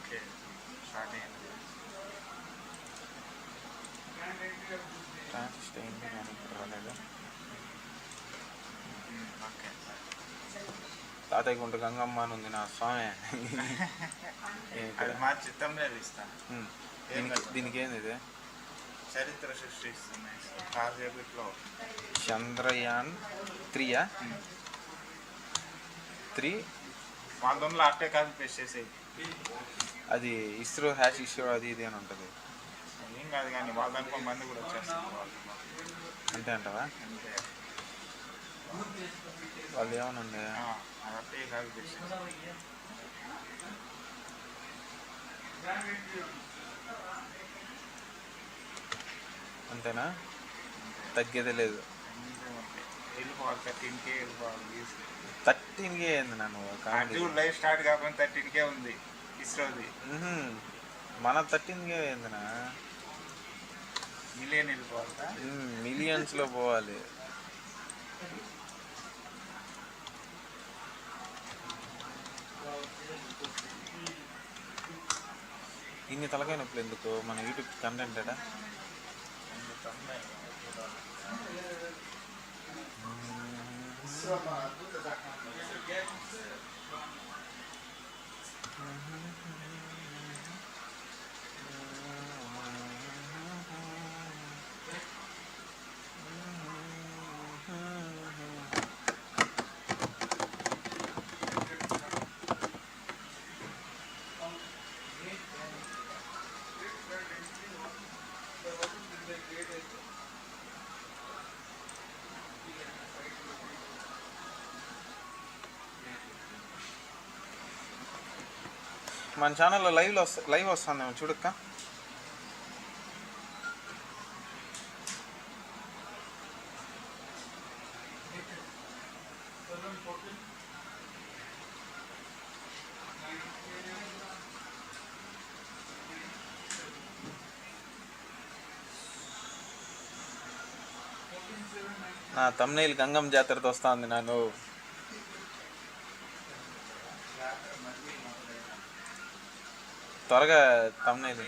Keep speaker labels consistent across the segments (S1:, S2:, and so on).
S1: Okay start అయింది.
S2: Transit అయింది కానీ ఇప్పుడు రాలేదు.
S1: ఓకే
S2: తాతయ్య గుంట గంగమ్మ అని ఉంది నా స్వామి.
S1: అది మా చిత్తంలో ఇస్తాను.
S2: దీనికి ఏంది ఇది?
S1: చరిత్ర సృష్టిస్తున్నాయి కాసేపట్లో.
S2: చంద్రయాన్ 3 3
S1: వాళ్ళలో అట్టే కాపీ పేస్ట్ చేసేది.
S2: అది ఇస్రో హ్యాష్ ఇష్యూ అది ఇది అని ఉంటుంది.
S1: ఏం కాదు కానీ వాళ్ళ దానికో మంది కూడా వచ్చేస్తుంది వాళ్ళలో.
S2: అంతే అంటావా?
S1: అంతే
S2: వాళ్ళు ఏమైనా ఉంది
S1: అది అట్టే కాపీ పేస్ట్ చేసేది.
S2: అంతేనా? తగ్గేదే లేదు.
S1: వెళ్ళిపోవాలి 13K వెళ్ళిపోవాలి.
S2: 13K ఏంది నన్ను
S1: జూన్ లైవ్ స్టార్ట్ కాకుండా 13K ఉంది ఇస్రోది.
S2: మన 13K ఏందినా?
S1: మిలియన్ వెళ్ళిపోవాలా?
S2: మిలియన్స్లో పోవాలి. ఇన్ని తలకాయ నొప్పులు ఎందుకు? మన యూట్యూబ్ కంటెంట్ ఎడా? మన ఛానల్లో లైవ్ వస్తుందేమో చూడక్క. నా తమ్నైల్ గంగమ్మ జాతరతో వస్తా ఉంది నన్ను. త్వరగా thumbnail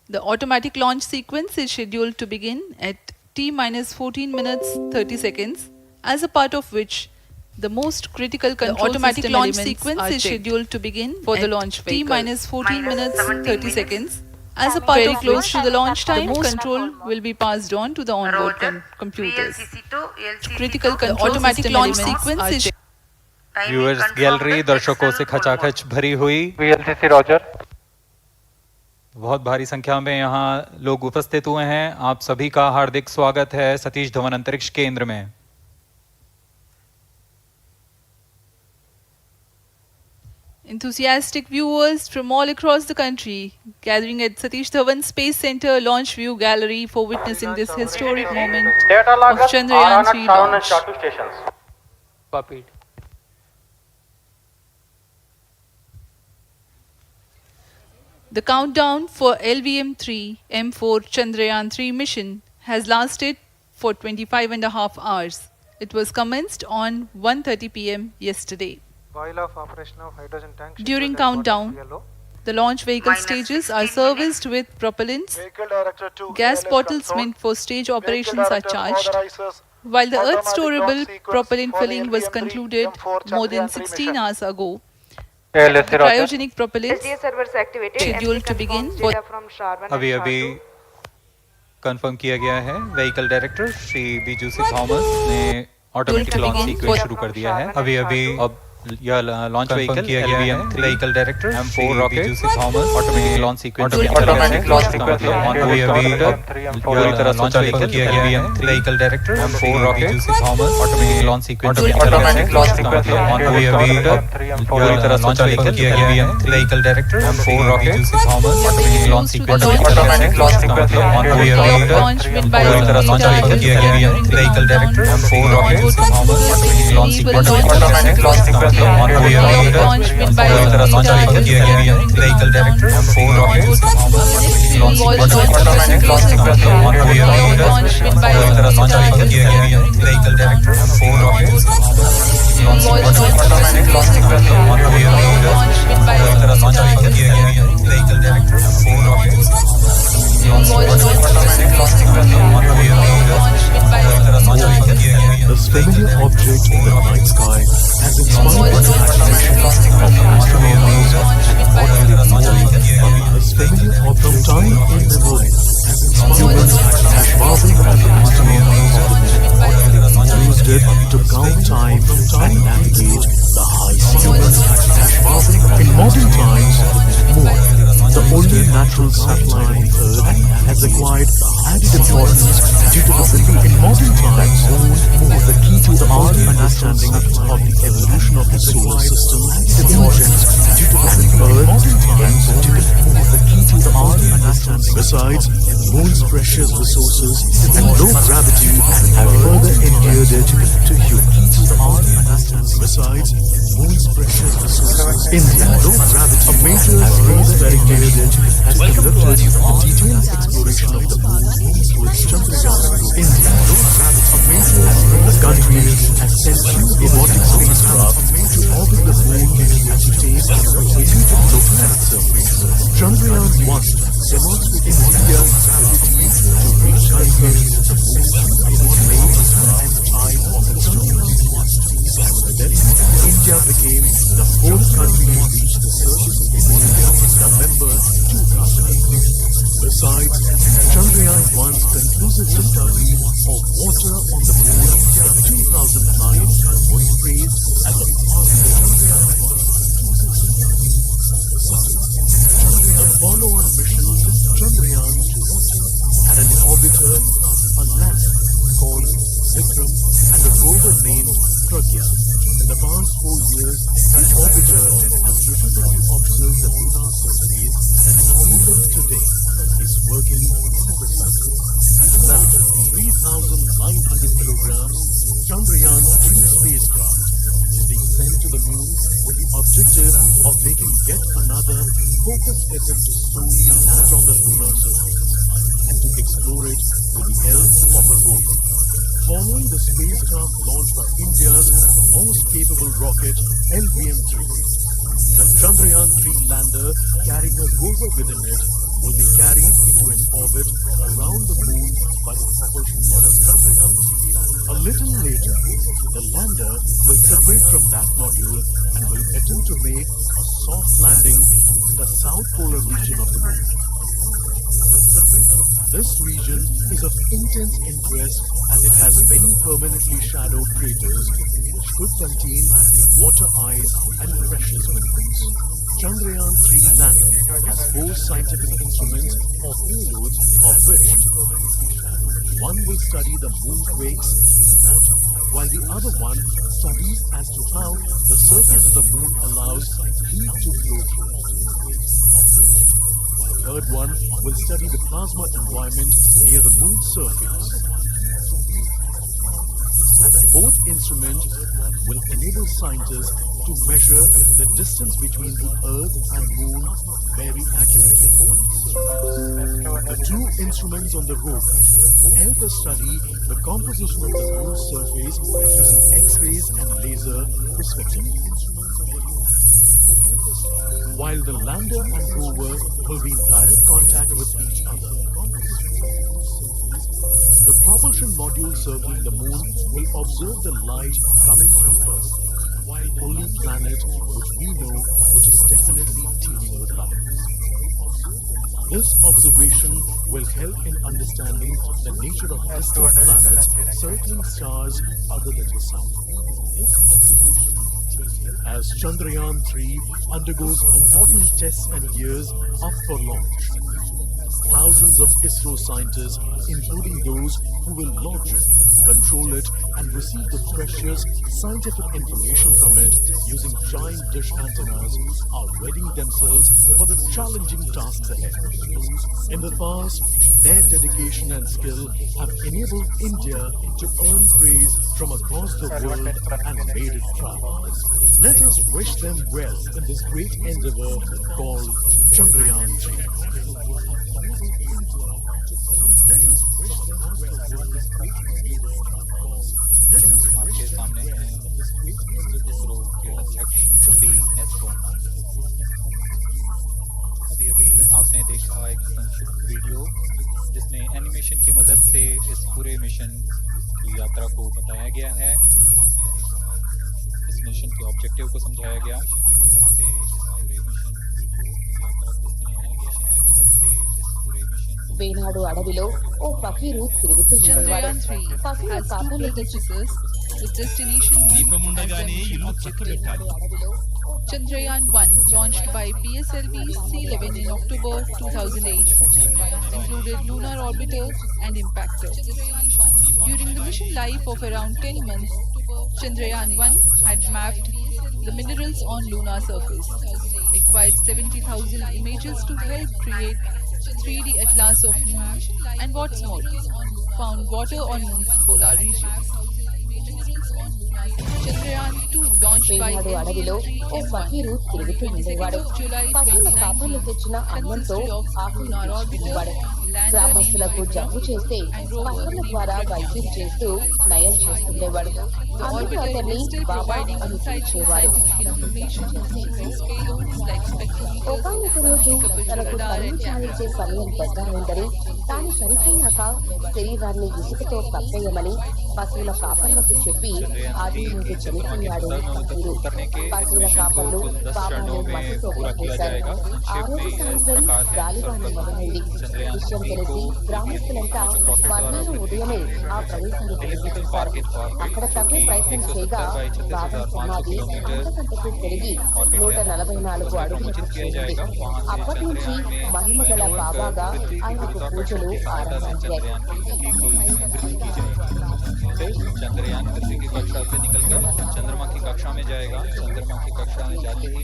S3: The automatic launch sequence is scheduled to begin at T-14 minutes 30 seconds, as a part of which the most critical control
S4: automatic
S3: system
S4: launch
S3: elements
S4: sequence
S3: are
S4: is
S3: checked
S4: scheduled to begin
S3: for the
S4: at
S3: launch vehicle. T-14 minutes
S5: 17
S3: 30
S5: minutes.
S3: seconds. As a part
S4: Very
S3: of
S4: close
S3: which
S4: to the launch
S3: the
S4: time,
S3: most control will be passed on to the onboard
S5: Roger.
S3: computers.
S5: VLCC to LCC
S3: Critical
S5: to
S3: control
S4: automatic
S3: system
S4: launch
S3: elements
S4: sequence
S3: are
S4: is
S3: checked.
S5: timing
S6: viewers
S5: confirmed
S6: gallery दर्शकों से
S5: excel full
S6: खचाखच भरी हुई
S7: VLCC Roger.
S6: बहुत भारी संख्या में यहाँ लोग उपस्थित हुए हैं। आप सभी का हार्दिक स्वागत है सतीश धवन अंतरिक्ष केंद्र में।
S3: Enthusiastic viewers from all across the country gathering at Satish Dhawan Space Center Launch View Gallery for witnessing this historic moment
S7: data
S3: of
S7: लागत
S3: Chandrayaan-3 launch.
S7: SHAR stations. Copied.
S3: The countdown for LVM3-M4 Chandrayaan-3 mission has lasted for 25.5 hours. It was commenced on 1:30 p.m. yesterday.
S7: While of operation of hydrogen tank.
S3: During countdown, the launch vehicle
S5: Minus
S3: stages
S5: 16
S3: are serviced with propellants.
S8: Vehicle Director 2
S3: Gas
S8: ALS
S3: bottles
S8: confirmed.
S3: meant for stage
S8: Vehicle
S3: operations are
S8: Director
S3: charged,
S8: authorizes
S3: while the Earth
S8: automatic
S3: storable
S8: launch sequence
S3: propellant
S8: for
S3: filling was
S8: LVM3-M4
S3: concluded more than
S8: Chandrayaan-3
S3: 16
S8: mission.
S3: hours ago.
S7: ALS
S3: The
S7: Roger.
S3: cryogenic propellants
S5: SDS servers activated.
S3: scheduled to begin for
S5: Data from SHAR 1
S6: अभी
S5: and SHAR
S6: अभी
S5: 2.
S6: Confirm किया गया है vehicle director Shri Biju सी Thomas ने automatic
S3: to
S6: launch
S3: begin
S6: sequence
S3: for-
S6: शुरू कर दिया है। अभी अभी अब यह लॉन्च व्हीकल किया गया है vehicle director M4 rocket C Thomas automatic launch sequence
S7: automatic launch sequence
S6: अभी अभी अब पूरी तरह से लॉन्च व्हीकल किया गया है vehicle director M4 rocket C Thomas automatic launch sequence
S7: automatic launch sequence
S6: अभी अभी पूरी तरह से लॉन्च व्हीकल किया गया है vehicle director M4 rocket C Thomas automatic launch sequence
S7: automatic launch sequence
S6: अभी अभी
S3: launch when by
S6: पूरी तरह से लॉन्च व्हीकल किया गया है vehicle director M4 rocket C Thomas automatic launch sequence
S7: automatic launch sequence
S6: अभी अभी
S3: launch when by
S6: पूरी तरह से लॉन्च व्हीकल किया गया है vehicle director M4 rocket C Thomas automatic launch sequence अभी अभी
S3: launch when by
S6: पूरी तरह से लॉन्च व्हीकल किया गया है vehicle director M4 rocket C Thomas
S7: automatic launch sequence
S6: अभी अभी
S3: launch when by
S6: पूरी तरह से लॉन्च व्हीकल किया गया है vehicle director M4 rocket
S7: automatic launch sequence
S6: अभी अभी
S3: launch when by
S6: पूरी तरह से लॉन्च व्हीकल किया गया है
S9: This familiar object in the night sky has inspired the imagination of astronomers and ordinary people. This familiar object from time immemorial has inspired humans as marveled at the astronomers of the moon, used it to count time and navigate the high seas. Humans have marveled in modern times. Moon, the only natural satellite on Earth, has acquired added importance due to the belief in modern times. Moon is the key to the art and understanding of the evolution of the solar system. Importance due to the Earth is the key to the art and understanding. Besides, Moon's precious resources and low gravity have further endeared it to humans. Besides, Moon's precious resources, India, low gravity, a major space dedicated has conducted a detailed exploration of the moon with Chandrayan. India, low gravity, a major the country has sent two robotic spacecraft to orbit the moon and to take a repeated look at its surface. Chandrayaan-1 demonstrating India's ability to reach the moon in one lane and time of its journey. Then, India became the fourth country to reach the surface of the moon in November 2008. Besides, Chandrayaan-1's conclusive discovery of water on the moon in 2009 was praised as a part of the Chandrayaan-1. The follow-on mission, Chandrayaan-2, had an orbiter, a lander called Vikram, and a rover named Pragya. In the past 4 years, the orbiter has repeatedly observed the lunar surface, and even today is working for the sun. Lander, 3,900 kilograms, Chandrayaan-3 spacecraft is being sent to the moon with the objective of making yet another focused attempt to slowly land on the lunar surface and to explore it with the help of a rover. Following the spacecraft launched by India's most capable rocket, LVM3, the Chandrayaan-3 lander carrying a rover within it will be carried into an orbit around the moon by the propulsion module. A little later, the lander will separate from that module and will attempt to make a soft landing in the south polar region of the moon. This region is of intense interest as it has many permanently shadowed craters which could contain water ice and precious minerals. Chandrayaan-3 lander has 4 scientific instruments or payloads, of which one will study the moonquakes, while the other one studies as to how the surface of the moon allows heat to flow through. The third one will study the plasma environment near the moon's surface. And the fourth instrument will enable scientists to measure the distance between the Earth and Moon very accurately. The 2 instruments on the rover help us study the composition of the Moon's surface using X-rays and laser perspective. While the lander and rover will be in direct contact with each other. The propulsion module circling the moon will observe the light coming from Earth, the only planet which we know which is definitely teeming with life. This observation will help in understanding the nature of distant planets circling stars other than the Sun. As Chandrayaan-3 undergoes important tests and years up for launch, thousands of ISRO scientists, including those who will launch it, control it, and receive the precious scientific information from it using giant dish antennas, are readying themselves for the challenging tasks ahead. In the past, their dedication and skill have enabled India to earn praise from across the world and made it proud. Let us wish them well in this great endeavor called Chandrayaan-3.
S2: आपके सामने है इसरो के अध्यक्ष अभी आपने देखा एक संक्षिप्त वीडियो जिसमें एनिमेशन की मदद से इस पूरे मिशन की यात्रा को बताया गया है। इस मिशन के ऑब्जेक्टिव को समझाया गया।
S4: వేనాడు అడవిలో ఓ పకీరు తిరుగుతూ ఉండేవాడు. పకీరు కాపర్లు
S3: purchases with destination Moon as their mission objective. Chandrayaan-1, launched by PSLV-C11 in October 2008, included lunar orbiter and impactor. During the mission life of around 10 months, Chandrayaan-1 had mapped the minerals on lunar surface, acquired 70,000 images to help create 3D atlas of Moon, and what's more, found water on Moon's polar regions. Chandrayaan-2, launched by
S4: Venadu అడవిలో ఓ పకీరు తిరుగుతూ ఉండేవాడు. పశువుల కాపర్లు తెచ్చిన అన్నంతో ఆకులు తీసుకునేవాడు. గ్రామస్తులకు జబ్బు చేస్తే పశువుల ద్వారా వైద్యం చేస్తూ నయం చేస్తుండేవాడు. అందుకు అతన్ని బాబా అని పిలిచేవాడు. ఒకనొక రోజు తనకు తల్లి చాలించే సమయం దగ్గరైందని, తాను చనిపోయాక శరీరాన్ని ఇసుకతో కప్పేయమని పశువుల కాపర్లకు చెప్పి ఆది రోజు చనిపోయాడు పకీరు. పశువుల కాపర్లు బాబాను మట్టితో కప్పేశారు. ఆ రోజు సాయంత్రం గాలివాన మొదలైంది. విషయం తెలిసి గ్రామస్తులంతా మర్నాడు ఉదయమే ఆ ప్రదేశానికి వెళ్ళిపోతారు. అక్కడ తప్పే ప్రయత్నం చేయగా బాబా సమాధి అంతకంతకు పెరిగి 144 అడుగులకు చేరింది. అప్పటి నుంచి మహిమ గల బాబాగా ఆయనకు పూజలు ఆరంభమయ్యాయి.
S2: फिर चंद्रयान पृथ्वी की कक्षा से निकलकर चंद्रमा की कक्षा में जाएगा। चंद्रमा की कक्षा में जाते ही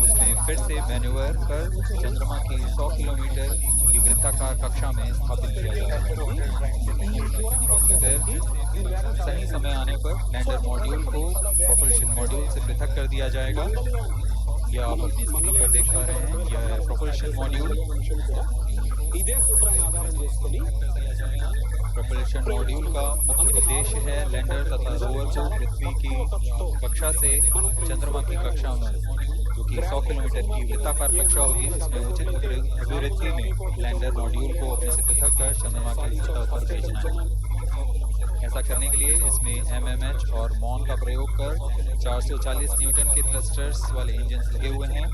S2: उसमें फिर से मैन्यूवर कर चंद्रमा की 100 किलोमीटर की वृत्ताकार कक्षा में स्थापित किया जाएगा। फिर सही समय आने पर लैंडर मॉड्यूल को प्रोपल्शन मॉड्यूल से पृथक कर दिया जाएगा। यह आप अपनी स्क्रीन पर देख पा रहे हैं। यह प्रोपल्शन मॉड्यूल प्रोपल्शन मॉड्यूल का मुख्य उद्देश्य है लैंडर तथा रोवर को पृथ्वी की कक्षा से चंद्रमा की कक्षा में जो कि 100 किलोमीटर की वृत्ताकार कक्षा होगी, जिसमें उचित अभिवृद्धि में लैंडर मॉड्यूल को अपने से पृथक कर चंद्रमा की सतह पर भेजना है। ऐसा करने के लिए इसमें MMH और मॉन का प्रयोग कर 440 न्यूटन के थ्रस्टर्स वाले इंजन लगे हुए हैं।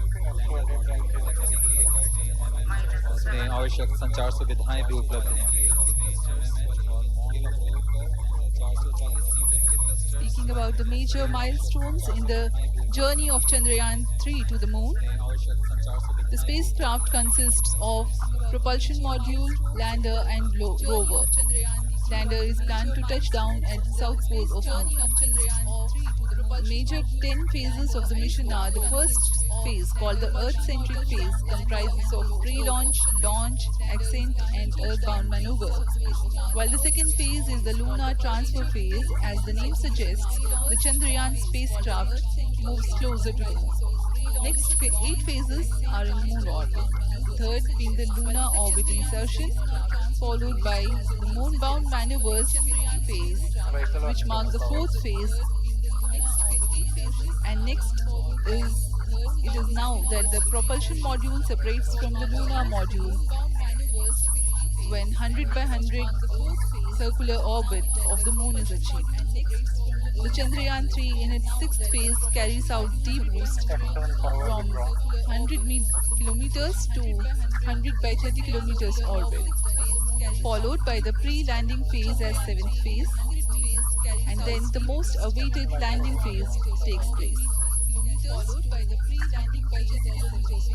S2: इसमें आवश्यक संचार सुविधाएं भी उपलब्ध हैं।
S3: Speaking about the major milestones in the journey of Chandrayaan-3 to the moon, the spacecraft consists of propulsion module, lander and rover. Lander is planned to touch down at the south pole of Moon. The major 10 phases of the mission are: the first phase, called the Earth-centric phase, comprises of pre-launch, launch, ascent and earthbound maneuver, while the second phase is the lunar transfer phase. As the name suggests, the Chandrayaan spacecraft moves closer to the moon. Next 8 phases are in moon orbit. Third being the lunar orbit insertion, followed by the moon-bound maneuvers phase, which marks the fourth phase. And next it is now that the propulsion module separates from the lunar module when 100 by 100 circular orbit of the moon is achieved. The Chandrayaan-3 in its sixth phase carries out D-boost from 100 kilometers to 100 by 30 kilometers orbit, followed by the pre-landing phase as seventh phase, and then the most awaited landing phase takes place. Followed by the pre-landing phase as seventh phase,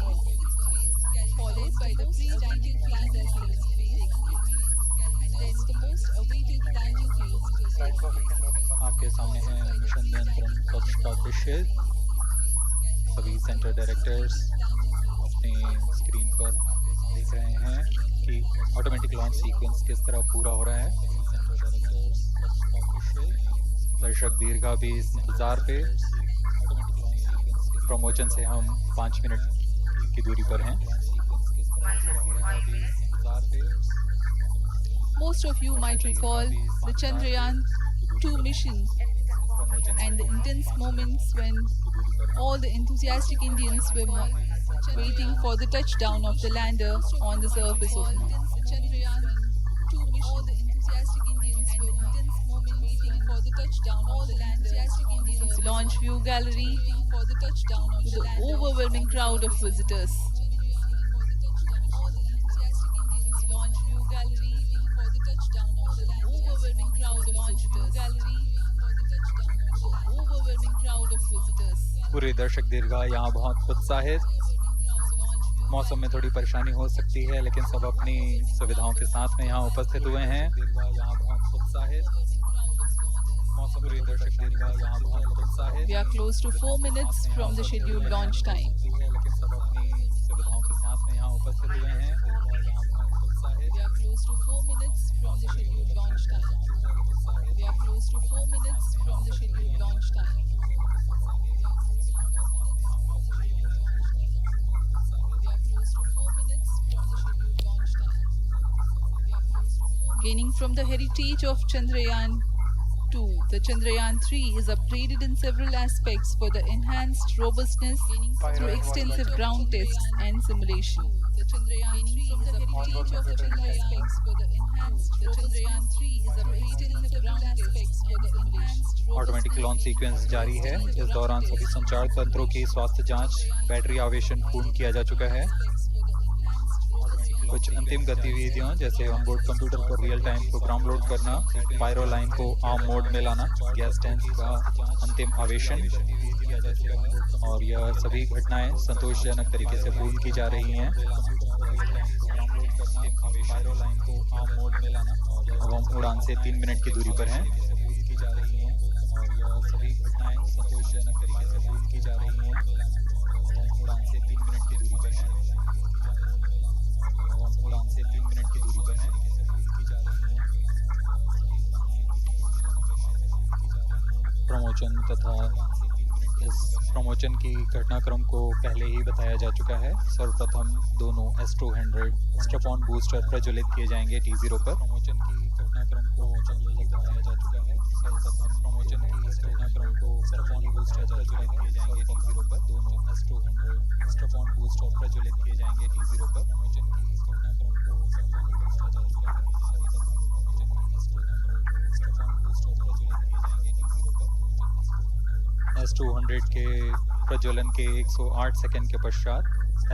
S3: followed by the pre-landing phase as seventh phase, and then the most awaited landing phase takes place.
S2: आपके सामने है mission नियंत्रण कक्ष का दृश्य। सभी centre directors अपने screen पर देख रहे हैं कि ऑटोमेटिक लॉन्च सीक्वेंस किस तरह पूरा हो रहा है। दर्शक दीर्घा भी इस इंतजार पे। प्रमोशन से हम 5 मिनट की दूरी पर हैं।
S3: Most of you might recall the Chandrayaan-2 mission and the intense moments when all the enthusiastic Indians were waiting for the touchdown of the lander on the surface of Moon. Launch view gallery with the overwhelming crowd of visitors.
S2: पूरे दर्शक दीर्घा यहाँ बहुत उत्साहित। मौसम में थोड़ी परेशानी हो सकती है, लेकिन सब अपनी सुविधाओं के साथ में यहाँ उपस्थित हुए हैं। यहाँ बहुत उत्साहित। मौसम पूरे दर्शक दीर्घा यहाँ बहुत उत्साहित।
S3: We are close to 4 minutes from the scheduled launch time.
S2: लेकिन सब अपनी सुविधाओं के साथ में यहाँ उपस्थित हुए हैं।
S3: We are close to 4 minutes from the scheduled launch time. We are close to 4 minutes from the scheduled launch time. Gaining from the heritage of Chandrayaan-2, the Chandrayaan-3 is upgraded in several aspects for the enhanced robustness through extensive ground tests and simulation. The Chandrayaan-3 is upgraded in several aspects for the enhanced Chandrayaan-3 is upgraded in several aspects for the enhanced
S2: automatic launch sequence जारी है। इस दौरान सभी संचार तंत्रों की स्वास्थ्य जांच, बैटरी आवेशन पूर्ण किया जा चुका है। कुछ अंतिम गतिविधियों जैसे ऑनबोर्ड कंप्यूटर पर रियल टाइम प्रोग्राम लोड करना, पायरो लाइन को आर्म मोड में लाना, गैस टैंक का अंतिम आवेशन और यह सभी घटनाएं संतोषजनक तरीके से पूर्ण की जा रही हैं। पायरो लाइन को आर्म मोड में लाना। अब हम उड़ान से 3 मिनट की दूरी पर हैं। और यह सभी घटनाएं संतोषजनक तरीके से पूर्ण की जा रही हैं। उड़ान से 3 मिनट की दूरी पर हैं। उड़ान से 3 मिनट की दूरी पर हैं। प्रमोशन तथा इस प्रमोशन की घटनाक्रम को पहले ही बताया जा चुका है। सर्वप्रथम दोनों S200 स्टेप-ऑन बूस्टर प्रज्वलित किए जाएंगे T0 पर। प्रमोशन की घटनाक्रम को पहले ही बताया जा चुका है। सर्वप्रथम प्रमोशन की घटनाक्रम को स्टेप-ऑन बूस्टर प्रज्वलित किए जाएंगे T0 पर। दोनों S200 स्टेप ऑन बूस्टर प्रज्वलित किए जाएंगे T0 पर। S200 के प्रज्वलन के 108 सेकंड के पश्चात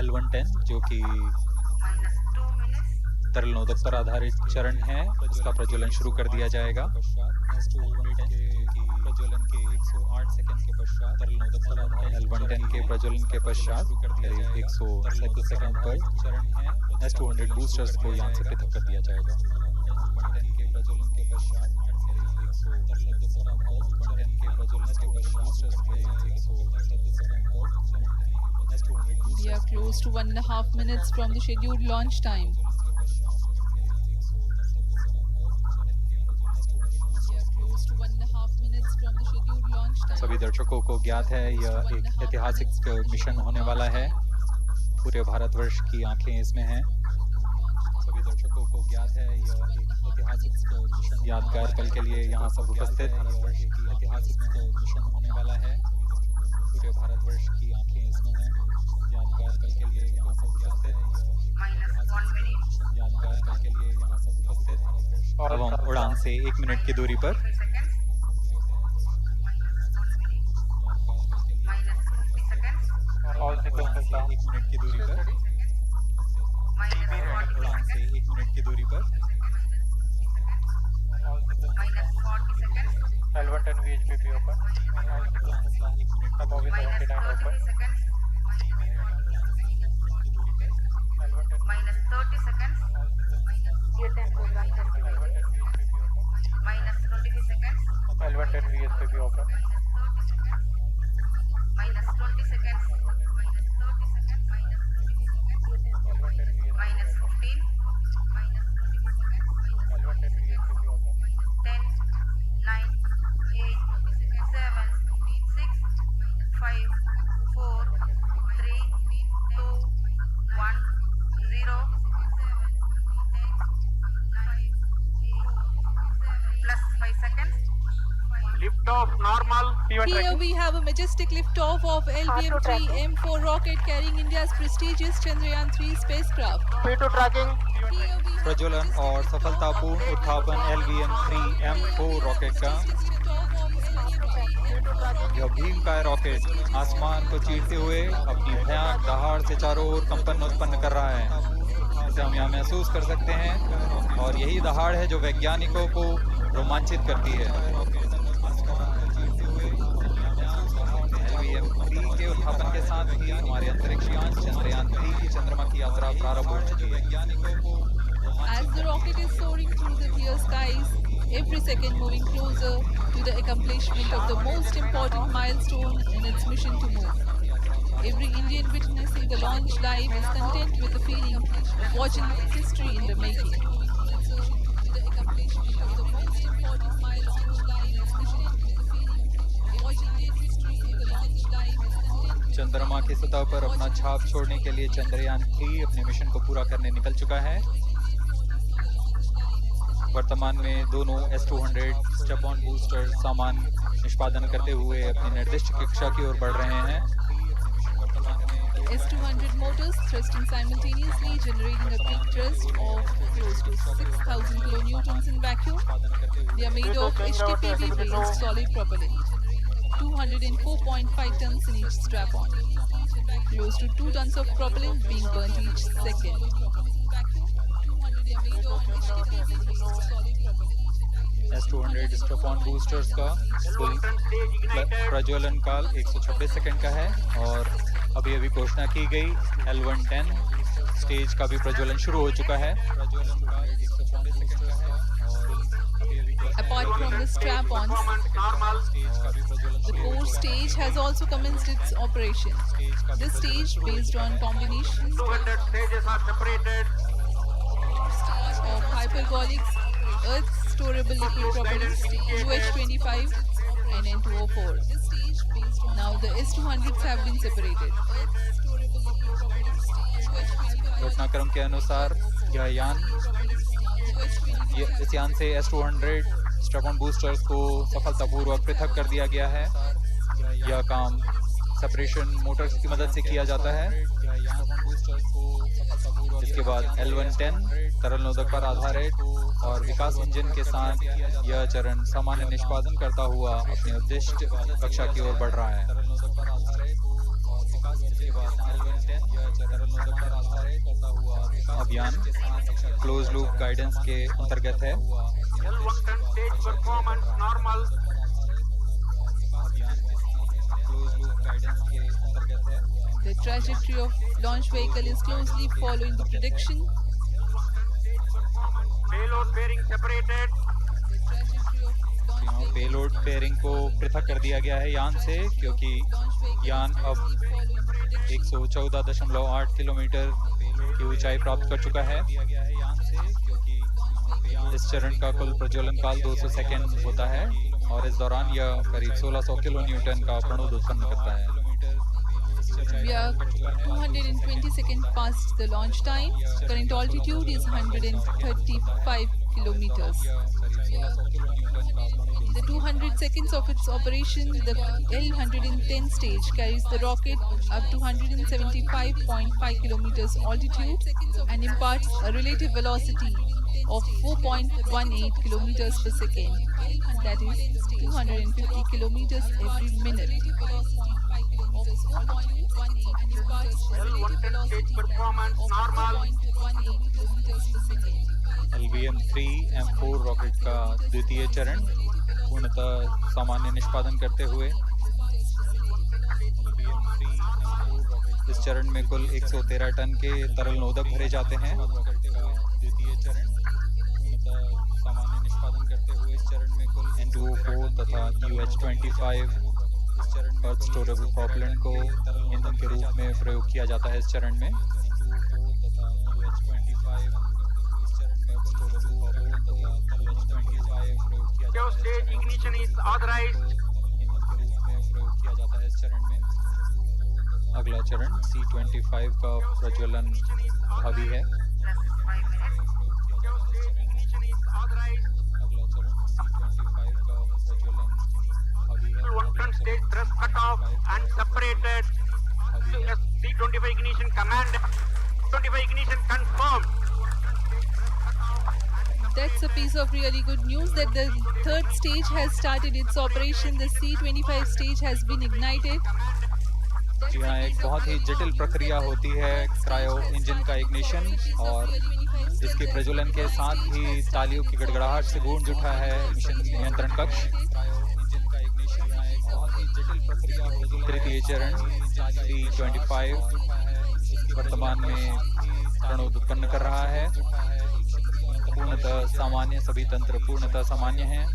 S2: L110 जो कि तरल नोदक पर आधारित चरण है, इसका प्रज्वलन शुरू कर दिया जाएगा। S210 की प्रज्वलन के 108 सेकंड के पश्चात तरल नोदक पर आधारित L110 के प्रज्वलन के पश्चात करीब 137 सेकंड पर S200 बूस्टर्स को यहाँ से पृथक कर दिया जाएगा। L110 के प्रज्वलन के पश्चात करीब 137 सेकंड पर L110 के प्रज्वलन के पश्चात बूस्टर्स को यहाँ से 137 सेकंड पर S200
S3: We are close to 1.5 minutes from the scheduled launch time.
S6: सभी दर्शकों को ज्ञात है यह एक ऐतिहासिक मिशन होने वाला है। पूरे भारतवर्ष की आंखें इसमें हैं। सभी दर्शकों को ज्ञात है यह एक ऐतिहासिक मिशन, यादगार पल के लिए यहाँ सब उपस्थित ऐतिहासिक मिशन होने वाला है। पूरे भारतवर्ष की आंखें इसमें हैं। यादगार पल के लिए यहाँ सब उपस्थित यादगार पल के लिए यहाँ सब उपस्थित। अब हम उड़ान से 1 मिनट की दूरी पर
S7: All sequences are
S6: 1 मिनट की दूरी पर उड़ान से 1 मिनट की दूरी पर
S7: L110 VHPP open. Above is 79 open.
S5: minus 30 seconds. Fuel tank program activated. Minus 23 seconds.
S7: L110 VHPP open.
S5: Minus 20 seconds. Minus 30 seconds. Minus 20 seconds. Minus 15. Minus 20 seconds.
S7: L110 VHPP open.
S5: 10, 9, 8, 7, 6, 5, 4, 3, 2, 1, 0. Plus 5 seconds.
S7: Lift off normal.
S3: Here we have a majestic liftoff of LVM3-M4 rocket carrying India's prestigious Chandrayaan-3 spacecraft.
S7: P2 tracking.
S6: प्रज्वलन और सफलतापूर्ण उत्थापन LVM3-M4 rocket का। यह भीमकाय rocket आसमान को चीरते हुए अपनी भयानक दहाड़ से चारों ओर कंपन उत्पन्न कर रहा है, जिसे हम यहाँ महसूस कर सकते हैं। और यही दहाड़ है जो वैज्ञानिकों को रोमांचित करती है। LVM3 के उत्थापन के साथ ही हमारे अंतरिक्ष यान चंद्रयान-3 की चंद्रमा की यात्रा प्रारंभ हो चुकी है।
S3: As the rocket is soaring through the clear skies, every second moving closer to the accomplishment of the most important milestone in its mission to moon. Every Indian witnessing the launch live is content with the feeling of watching history in the making.
S6: चंद्रमा की सतह पर अपना छाप छोड़ने के लिए चंद्रयान-3 अपने मिशन को पूरा करने निकल चुका है। वर्तमान में दोनों S200 स्टेप ऑन बूस्टर सामान निष्पादन करते हुए अपनी निर्दिष्ट कक्षा की ओर बढ़ रहे हैं।
S3: S200 motors thrusting simultaneously, generating a peak thrust of close to 6,000 kilonewtons in vacuum. They are made of HTPB-based solid propellant. 204.5 tons in each strap-on. Close to 2 tons of propellant being burnt each second.
S6: S200 step on boosters का कुल प्रज्वलन काल 126 second का है और अभी घोषणा की गई L110 स्टेज का भी प्रज्वलन शुरू हो चुका है।
S3: Apart from the strap-ons, the core stage has also commenced its operation. This stage, based on combinations
S7: 200 stages are separated.
S3: of hypergolics, earth storable liquid propellant, UH25 and N2O4. Now the S200s have been separated.
S6: घटनाक्रम के अनुसार यह यान इस यान से S200 step on boosters को सफलतापूर्वक पृथक कर दिया गया है। यह काम
S2: सेपरेशन मोटर्स की मदद से किया जाता है। इसके बाद L110 तरल नोदक पर आधारित और विकास इंजन के साथ यह चरण सामान्य निष्पादन करता हुआ अपने उद्दिष्ट कक्षा की ओर बढ़ रहा है। अभियान क्लोज लूप गाइडेंस के अंतर्गत है।
S7: L110 stage performance normal.
S3: The trajectory of launch vehicle is closely following the prediction.
S7: Payload bearing separated.
S3: The trajectory of launch vehicle
S2: payload pairing को पृथक कर दिया गया है यान से, क्योंकि यान अब 114.8 किलोमीटर की ऊंचाई प्राप्त कर चुका है। इस चरण का कुल प्रज्वलन काल 200 सेकेंड होता है और इस दौरान यह करीब 1600 किलो न्यूटन का प्रणोद उत्पन्न करता है।
S3: We are 220 seconds past the launch time. Current altitude is 135 kilometers. In the 200 seconds of its operation, the L110 stage carries the rocket up to 175.5 kilometers altitude and imparts a relative velocity of 4.18 kilometers per second. That is 250 kilometers every minute.
S7: L110 stage performance normal.
S2: LVM3-M4 rocket का द्वितीय चरण पूर्णतः सामान्य निष्पादन करते हुए इस चरण में कुल 113 टन के तरल नोदक भरे जाते हैं। द्वितीय चरण पूर्णतः सामान्य निष्पादन करते हुए इस चरण में कुल N2O4 तथा UH-25 अर्थ स्टोरेबल प्रोपेलेंट को ईंधन के रूप में प्रयोग किया जाता है। इस चरण में
S7: Stage ignition is authorized.
S2: अगला चरण C25 का प्रज्वलन भावी है।
S7: L110 stage thrust cut off and separated. C25 ignition command. 25 ignition confirmed.
S3: That's a piece of really good news that the third stage has started its operation. The C25 stage has been ignited.
S2: जी हाँ, एक बहुत ही जटिल प्रक्रिया होती है cryo engine का ignition और इसके प्रज्वलन के साथ ही तालियों की गड़गड़ाहट से गूंज उठा है मिशन नियंत्रण कक्ष। तृतीय चरण C25 वर्तमान में प्रणोद उत्पन्न कर रहा है। पूर्णतः सामान्य, सभी तंत्र पूर्णतः सामान्य हैं।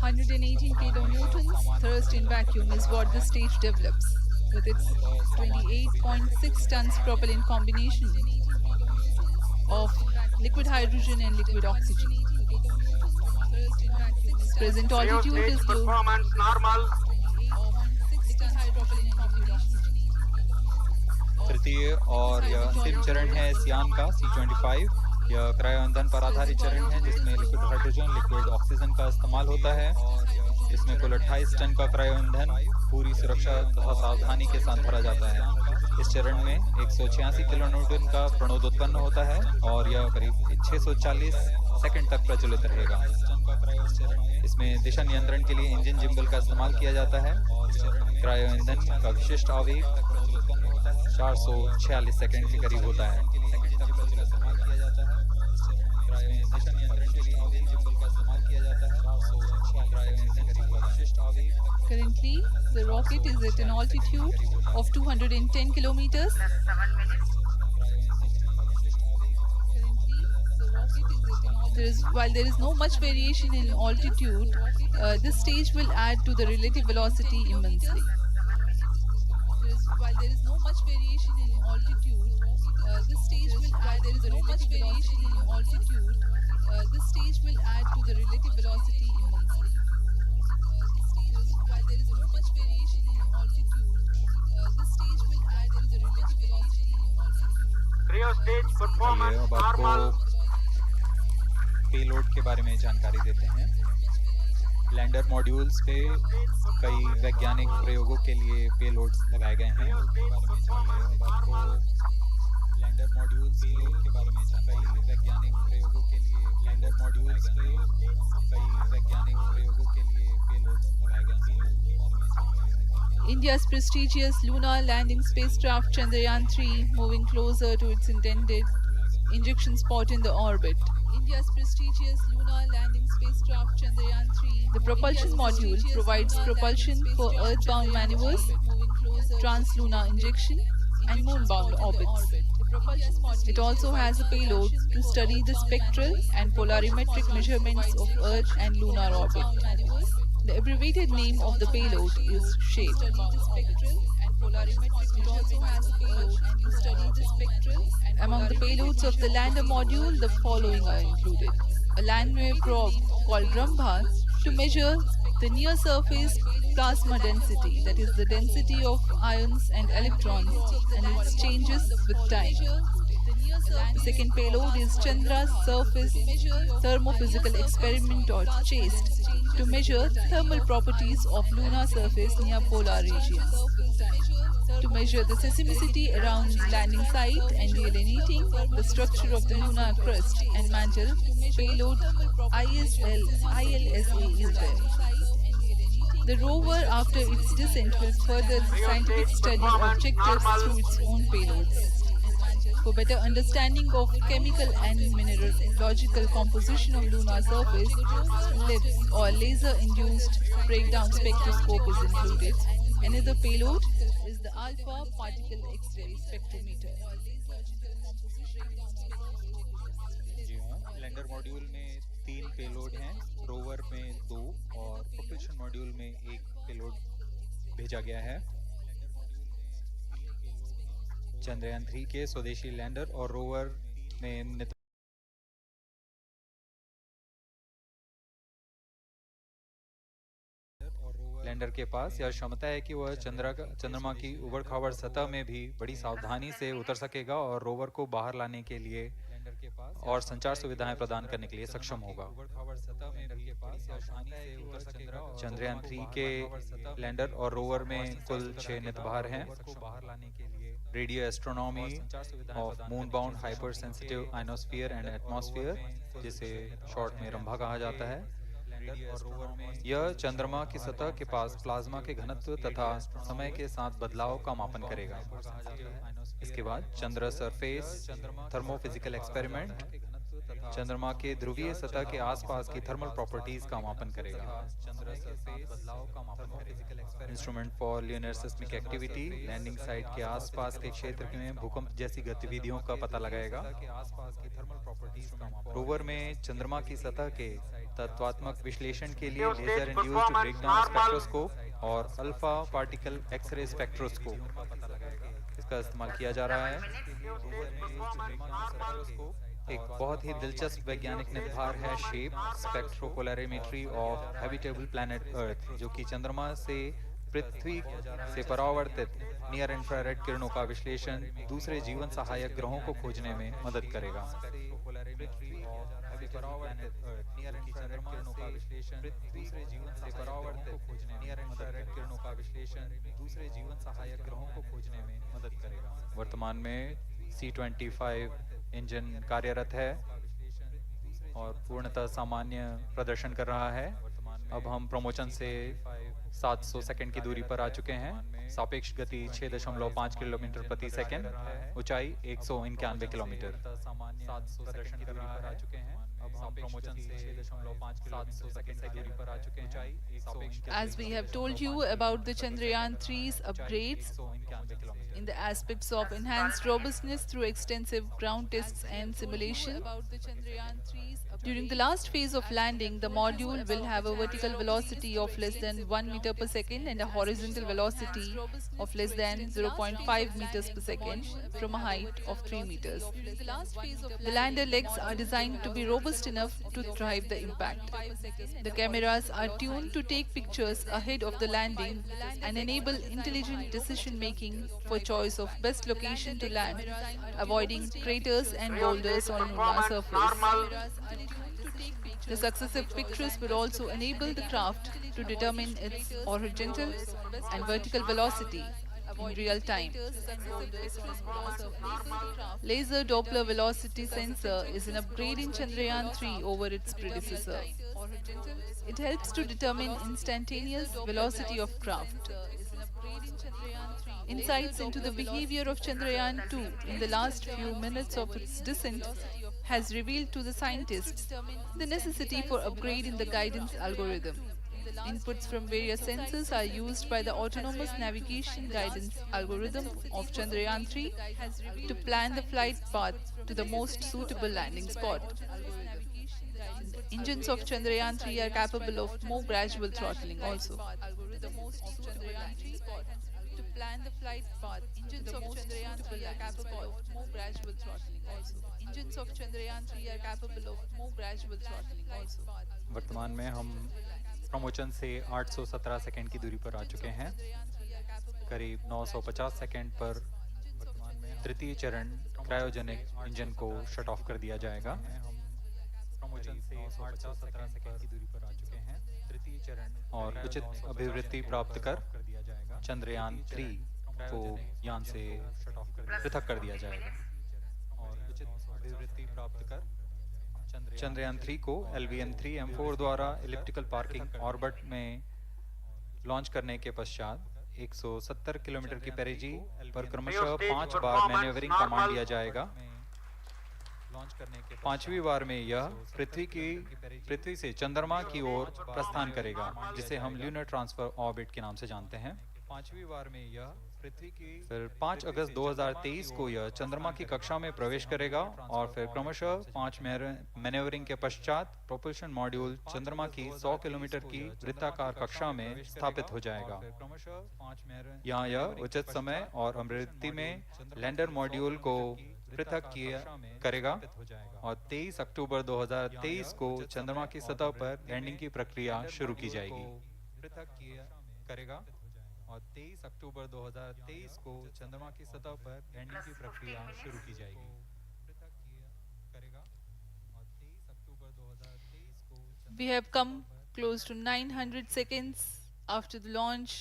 S3: 118 kilonewtons thrust in vacuum is what the stage develops with its 28.6 tons propellant combination of liquid hydrogen and liquid oxygen. Present altitude is close.
S7: Performance normal.
S2: तृतीय और यह अंतिम चरण है इस यान का C25। यह क्रायो ईंधन पर आधारित चरण है जिसमें लिक्विड हाइड्रोजन, लिक्विड ऑक्सीजन का इस्तेमाल होता है। इसमें कुल 28 टन का क्रायो ईंधन पूरी सुरक्षा तथा सावधानी के साथ भरा जाता है। इस चरण में 186 किलो न्यूटन का प्रणोद उत्पन्न होता है और यह करीब 640 सेकंड तक प्रज्वलित रहेगा। इसमें दिशा नियंत्रण के लिए इंजन जिम्बल का इस्तेमाल किया जाता है। क्रायो ईंधन का विशिष्ट आवेग 446 सेकंड के करीब होता है।
S3: Currently, the rocket is at an altitude of 210 kilometers. While there is no much variation in altitude, this stage will add to the relative velocity immensely. While there is no much variation in altitude, this stage will add. There is no much variation in altitude. This stage will add to the relative velocity immensely. While there is no much variation in altitude, this stage will add to the relative velocity immensely.
S7: Cryo stage performance
S2: अब
S7: normal.
S2: आपको payload के बारे में जानकारी देते हैं।
S6: Lander modules पे कई वैज्ञानिक प्रयोगों के लिए पेलोड्स लगाए गए हैं। लैंडर मॉड्यूल्स के बारे में कई वैज्ञानिक प्रयोगों के लिए लैंडर मॉड्यूल्स पे कई वैज्ञानिक प्रयोगों के लिए पेलोड्स लगाए गए हैं।
S3: India's prestigious lunar landing spacecraft Chandrayaan-3 moving closer to its intended injection spot in the orbit. India's prestigious lunar landing spacecraft Chandrayaan-3. The propulsion module provides propulsion for earthbound maneuvers, translunar injection, and moonbound orbits. It also has a payload to study the spectral and polarimetric measurements of Earth and lunar orbit. The abbreviated name of the payload is SHARE. Among the payloads of the lander module, the following are included. A landwave probe called Rambha to measure the near-surface plasma density, that is the density of ions and electrons, and its changes with time. The second payload is Chandra's Surface Thermophysical Experiment or CHAST to measure thermal properties of lunar surface near polar regions. To measure the seismicity around landing site and delineating the structure of the lunar crust and mantle, payload ILSA is there. The rover, after its descent, will further the scientific study objectives through its own payloads. For better understanding of chemical and mineralogical composition of lunar surface, LIBS or laser-induced breakdown spectroscope is included. Another payload is the alpha particle X-ray spectrometer.
S6: जी हाँ, lander module में 3 payload हैं, rover में 2 और propulsion module में 1 payload भेजा गया है। चंद्रयान 3 के स्वदेशी लैंडर और रोवर में लैंडर के पास यह क्षमता है कि वह चंद्रमा की उबड़-खाबड़ सतह में भी बड़ी सावधानी से उतर सकेगा और रोवर को बाहर लाने के लिए और संचार सुविधाएं प्रदान करने के लिए सक्षम होगा। चंद्रयान 3 के लैंडर और रोवर में कुल 6 नितंबार हैं। Radio astronomy of moon bound hyper sensitive ionosphere and atmosphere, जिसे शॉर्ट में रंभा कहा जाता है। यह चंद्रमा की सतह के पास प्लाज्मा के घनत्व तथा समय के साथ बदलाव का मापन करेगा। इसके बाद चंद्र सरफेस थर्मोफिजिकल एक्सपेरिमेंट चंद्रमा के ध्रुवीय सतह के आसपास की थर्मल प्रॉपर्टीज का मापन करेगा। Instrument for lunar seismic activity landing site के आसपास के क्षेत्र में भूकंप जैसी गतिविधियों का पता लगाएगा। रोवर में चंद्रमा की सतह के तत्वात्मक विश्लेषण के लिए लेजर इंड्यूस्ड ब्रेकडाउन स्पेक्ट्रोस्कोप और अल्फा पार्टिकल एक्सरे स्पेक्ट्रोस्कोप इसका इस्तेमाल किया जा रहा है। एक बहुत ही दिलचस्प वैज्ञानिक निर्धार है shape स्पेक्ट्रोपोलैरिमेट्री of habitable planet earth, जो कि चंद्रमा से पृथ्वी से परावर्तित नियर इंफ्रारेड किरणों का विश्लेषण दूसरे जीवन सहायक ग्रहों को खोजने में मदद करेगा। वर्तमान में C-25 इंजन कार्यरत है और पूर्णतः सामान्य प्रदर्शन कर रहा है। अब हम प्रमोशन से 700 सेकंड की दूरी पर आ चुके हैं। सापेक्ष गति 6.5 किलोमीटर प्रति सेकंड, ऊंचाई 191 किलोमीटर। प्रदर्शन कर रहा है। अब हम प्रमोशन से 6.5 सेकंड की दूरी पर आ चुके हैं।
S3: As we have told you about the Chandrayaan-3's upgrades in the aspects of enhanced robustness through extensive ground tests and simulation. During the last phase of landing, the module will have a vertical velocity of less than 1 meter per second and a horizontal velocity of less than 0.5 meters per second from a height of 3 meters. The lander legs are designed to be robust enough to drive the impact. The cameras are tuned to take pictures ahead of the landing and enable intelligent decision making for choice of best location to land, avoiding craters and boulders on lunar surface. The successive pictures will also enable the craft to determine its horizontal and vertical velocity in real time. Laser Doppler velocity sensor is an upgrade in Chandrayaan-3 over its predecessor. It helps to determine instantaneous velocity of craft. Insights into the behavior of Chandrayaan-2 in the last few minutes of its descent has revealed to the scientists the necessity for upgrade in the guidance algorithm. Inputs from various sensors are used by the autonomous navigation guidance algorithm of Chandrayaan-3 to plan the flight path to the most suitable landing spot. The engines of Chandrayaan-3 are capable of more gradual throttling also. To plan the flight path, engines of Chandrayaan-3 are capable of more gradual throttling also. Engines of Chandrayaan-3 are capable of more gradual throttling also.
S6: वर्तमान में हम promotion से 817 second की दूरी पर आ चुके हैं। करीब 950 सेकंड पर तृतीय चरण क्रायोजेनिक इंजन को शट ऑफ कर दिया जाएगा। प्रमोशन से 817 सेकंड की दूरी पर आ चुके हैं। तृतीय चरण और उचित अभिवृद्धि प्राप्त कर चंद्रयान-3 को यान से पृथक कर दिया जाएगा और उचित अभिवृद्धि प्राप्त कर चंद्रयान-3 को LVM3-M4 द्वारा इलिप्टिकल पार्किंग ऑर्बिट में लॉन्च करने के पश्चात 170 किलोमीटर की पेरिजी पर क्रमशः 5 बार मैन्यूवरिंग कमांड दिया जाएगा। लॉन्च करने के पांचवी बार में यह पृथ्वी से चंद्रमा की ओर प्रस्थान करेगा, जिसे हम ल्यूनर ट्रांसफर ऑर्बिट के नाम से जानते हैं। पांचवी बार में यह पृथ्वी की फिर 5 अगस्त 2023 को यह चंद्रमा की कक्षा में प्रवेश करेगा और फिर क्रमशः 5 मैन्यूवरिंग के पश्चात प्रोपल्शन मॉड्यूल चंद्रमा की 100 किलोमीटर की वृत्ताकार कक्षा में स्थापित हो जाएगा। यहाँ यह उचित समय और अभिवृद्धि में लैंडर मॉड्यूल को पृथक करेगा और 23 अक्टूबर 2023 को चंद्रमा की सतह पर लैंडिंग की प्रक्रिया शुरू की जाएगी। पृथक करेगा और 23 अक्टूबर 2023 को चंद्रमा की सतह पर लैंडिंग की प्रक्रिया शुरू की जाएगी।
S3: We have come close to 900 seconds after the launch.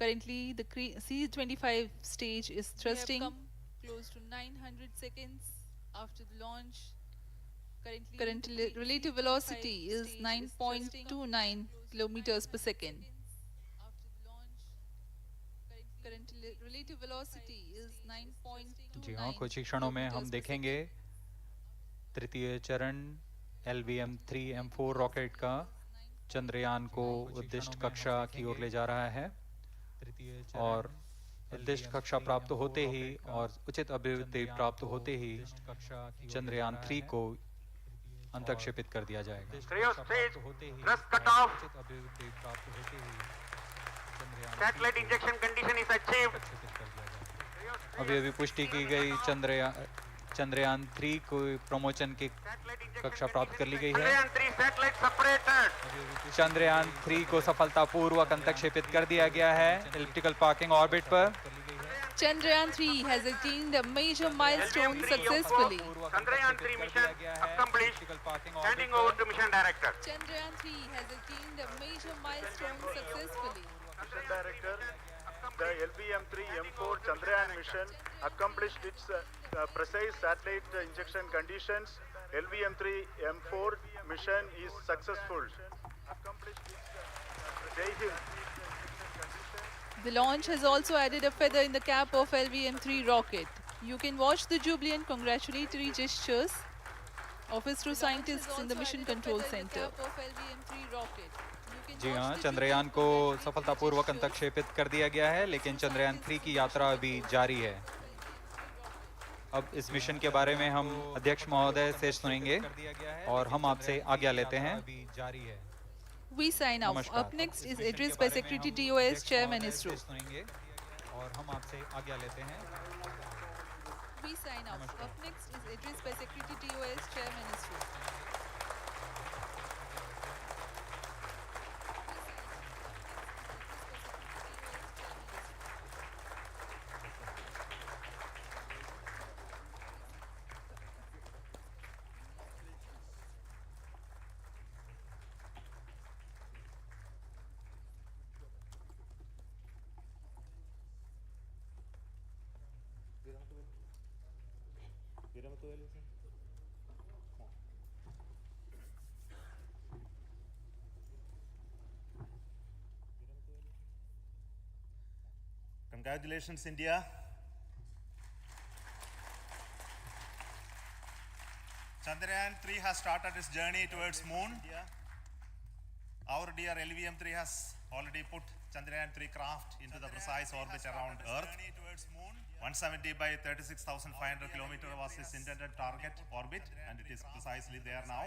S3: Currently, the C-25 stage is thrusting. Close to 900 seconds after the launch. Current relative velocity is 9.29 kilometers per second. Current relative velocity is 9.29.
S6: जी हाँ, कुछ ही क्षणों में हम देखेंगे तृतीय चरण LVM3-M4 rocket का चंद्रयान को उद्दिष्ट कक्षा की ओर ले जा रहा है और उद्दिष्ट कक्षा प्राप्त होते ही और उचित अभिवृद्धि प्राप्त होते ही चंद्रयान-3 को अंतक्षेपित कर दिया जाएगा।
S7: Satellite injection condition is achieved.
S6: अभी पुष्टि की गई चंद्रयान-3 को प्रमोशन की कक्षा प्राप्त कर ली गई है। चंद्रयान-3 को सफलतापूर्वक अंतक्षेपित कर दिया गया है इलिप्टिकल पार्किंग ऑर्बिट पर।
S3: Chandrayaan-3 has attained a major milestone successfully.
S7: Chandrayaan-3 mission accomplished. Handing over to mission director.
S3: Chandrayaan-3 has attained a major milestone successfully.
S1: Mission Director, the LVM3-M4 Chandrayaan mission accomplished its precise satellite injection conditions. LVM3-M4 mission is successful.
S3: The launch has also added a feather in the cap of LVM3 rocket. You can watch the jubilant congratulatory gestures of ISRO scientists in the Mission Control Center.
S6: जी हाँ, चंद्रयान को सफलतापूर्वक अंतक्षेपित कर दिया गया है, लेकिन चंद्रयान-3 की यात्रा अभी जारी है। अब इस मिशन के बारे में हम अध्यक्ष महोदय से सुनेंगे और हम आपसे आज्ञा लेते हैं।
S3: We sign off. Up next is address by Secretary DOS Chairman ISRO.
S6: और हम आपसे आज्ञा लेते हैं।
S3: We sign off. Up next is address by Secretary DOS Chairman ISRO.
S8: Congratulations, India. Chandrayaan-3 has started its journey towards moon. Our dear LVM3 has already put Chandrayaan-3 craft into the precise orbit around Earth. 170 by 36,500 kilometers was its intended target orbit, and it is precisely there now.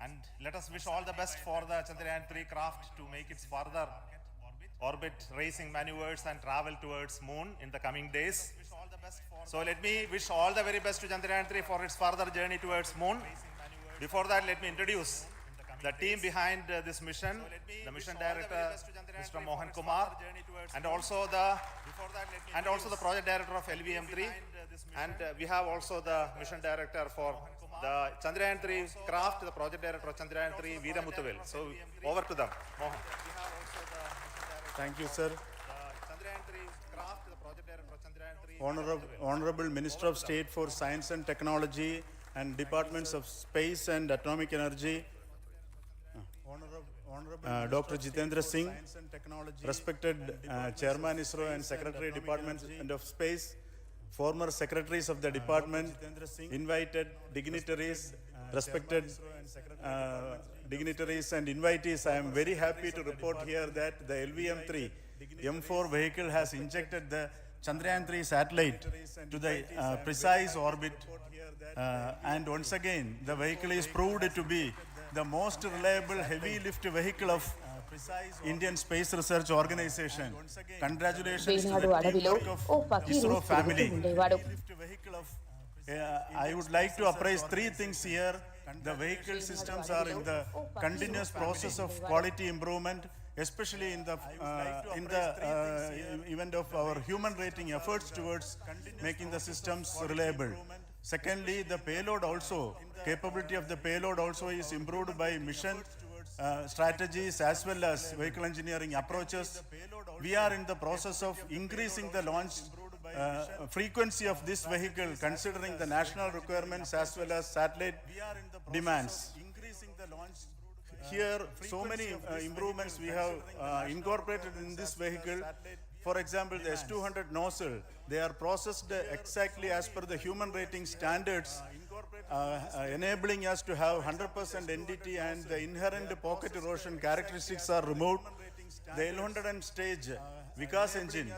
S8: And let us wish all the best for the Chandrayaan-3 craft to make its further orbit racing maneuvers and travel towards moon in the coming days. So let me wish all the very best to Chandrayaan-3 for its further journey towards moon. Before that, let me introduce the team behind this mission, the mission director, Mr. Mohan Kumar, and also the project director of LVM3, and we have also the mission director for the Chandrayaan-3 craft, the project director of Chandrayaan-3, Veera Muthuvel. So over to them, Mohan.
S10: Thank you, sir. Honorable Minister of State for Science and Technology and Departments of Space and Atomic Energy, Dr. Jitendra Singh, respected Chairman ISRO and Secretary Department of Space, former secretaries of the department, invited dignitaries, respected dignitaries and invitees. I am very happy to report here that the LVM3-M4 vehicle has injected the Chandrayaan-3 satellite to the precise orbit, and once again the vehicle is proved to be the most reliable heavy lift vehicle of Indian Space Research Organization. Congratulations to the teamwork of ISRO family. I would like to appraise three things here. The vehicle systems are in the continuous process of quality improvement, especially in the event of our human rating efforts towards making the systems reliable. Secondly, the payload also, capability of the payload also is improved by mission strategies as well as vehicle engineering approaches. We are in the process of increasing the launch frequency of this vehicle considering the national requirements as well as satellite demands. Here, so many improvements we have incorporated in this vehicle. For example, the S200 nozzle, they are processed exactly as per the human rating standards, enabling us to have 100% NDT, and the inherent pocket erosion characteristics are removed. The L100 stage Vikas engine,